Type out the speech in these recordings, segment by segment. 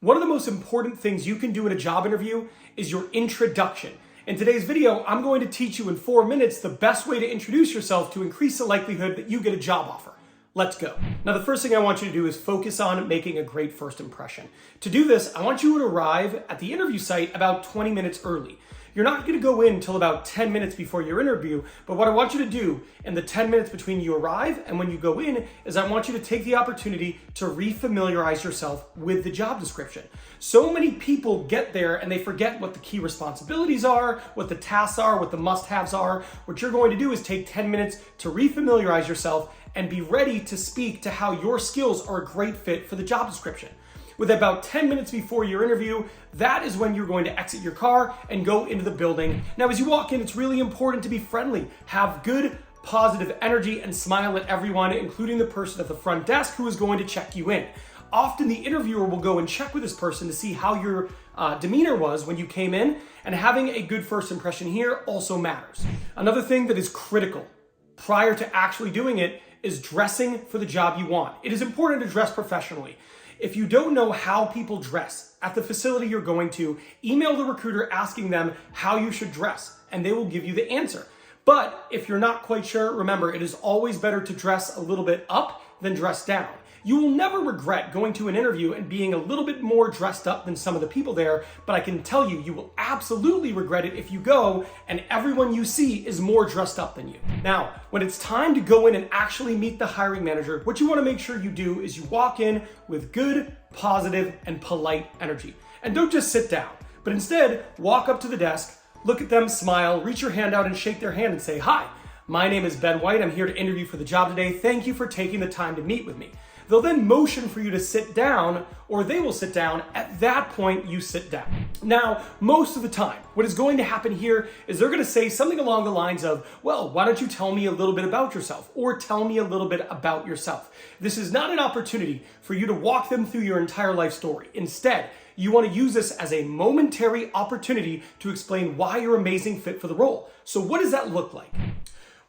One of the most important things you can do in a job interview is your introduction. In today's video, I'm going to teach you in 4 minutes the best way to introduce yourself to increase the likelihood that you get a job offer. Let's go. Now, the first thing I want you to do is focus on making a great first impression. To do this, I want you to arrive at the interview site about 20 minutes early. You're not going to go in until about 10 minutes before your interview, but what I want you to do in the 10 minutes between you arrive and when you go in is I want you to take the opportunity to refamiliarize yourself with the job description. So many people get there and they forget what the key responsibilities are, what the tasks are, what the must-haves are. What you're going to do is take 10 minutes to refamiliarize yourself and be ready to speak to how your skills are a great fit for the job description. With about 10 minutes before your interview, that is when you're going to exit your car and go into the building. Now, as you walk in, it's really important to be friendly, have good, positive energy, and smile at everyone, including the person at the front desk who is going to check you in. Often the interviewer will go and check with this person to see how your demeanor was when you came in, and having a good first impression here also matters. Another thing that is critical prior to actually doing it is dressing for the job you want. It is important to dress professionally. If you don't know how people dress at the facility you're going to, email the recruiter asking them how you should dress, and they will give you the answer. But if you're not quite sure, remember, it is always better to dress a little bit up than dress down. You will never regret going to an interview and being a little bit more dressed up than some of the people there, but I can tell you, you will absolutely regret it if you go and everyone you see is more dressed up than you. Now, when it's time to go in and actually meet the hiring manager, what you want to make sure you do is you walk in with good, positive, and polite energy. And don't just sit down, but instead walk up to the desk, look at them, smile, reach your hand out and shake their hand and say, "Hi, my name is Ben White. I'm here to interview for the job today. Thank you for taking the time to meet with me." They'll then motion for you to sit down, or they will sit down. At that point, you sit down. Now, most of the time, what is going to happen here is they're going to say something along the lines of, "Well, why don't you tell me a little bit about yourself?" or "Tell me a little bit about yourself." This is not an opportunity for you to walk them through your entire life story. Instead, you want to use this as a momentary opportunity to explain why you're an amazing fit for the role. So what does that look like?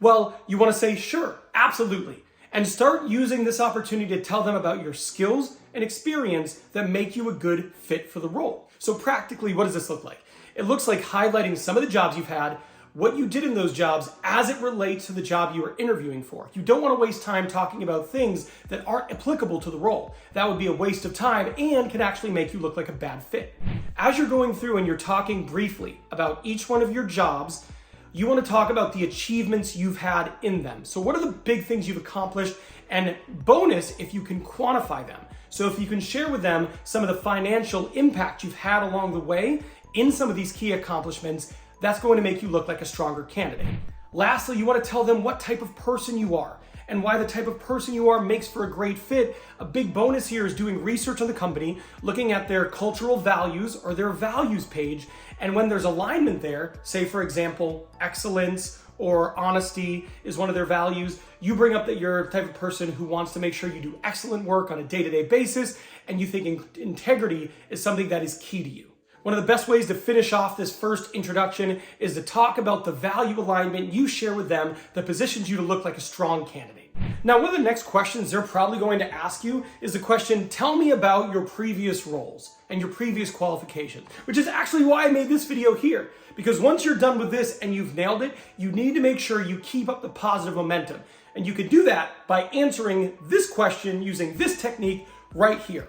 Well, you want to say, "Sure, absolutely," and start using this opportunity to tell them about your skills and experience that make you a good fit for the role. So practically, what does this look like? It looks like highlighting some of the jobs you've had, what you did in those jobs as it relates to the job you are interviewing for. You don't want to waste time talking about things that aren't applicable to the role. That would be a waste of time and can actually make you look like a bad fit. As you're going through and you're talking briefly about each one of your jobs, you want to talk about the achievements you've had in them. So what are the big things you've accomplished? And bonus, if you can quantify them. So if you can share with them some of the financial impact you've had along the way in some of these key accomplishments, that's going to make you look like a stronger candidate. Lastly, you want to tell them what type of person you are and why the type of person you are makes for a great fit. A big bonus here is doing research on the company, looking at their cultural values or their values page. And when there's alignment there, say for example, excellence or honesty is one of their values, you bring up that you're the type of person who wants to make sure you do excellent work on a day-to-day basis, and you think integrity is something that is key to you. One of the best ways to finish off this first introduction is to talk about the value alignment you share with them that positions you to look like a strong candidate. Now, one of the next questions they're probably going to ask you is the question, "Tell me about your previous roles and your previous qualifications," which is actually why I made this video here. Because once you're done with this and you've nailed it, you need to make sure you keep up the positive momentum. And you can do that by answering this question using this technique right here.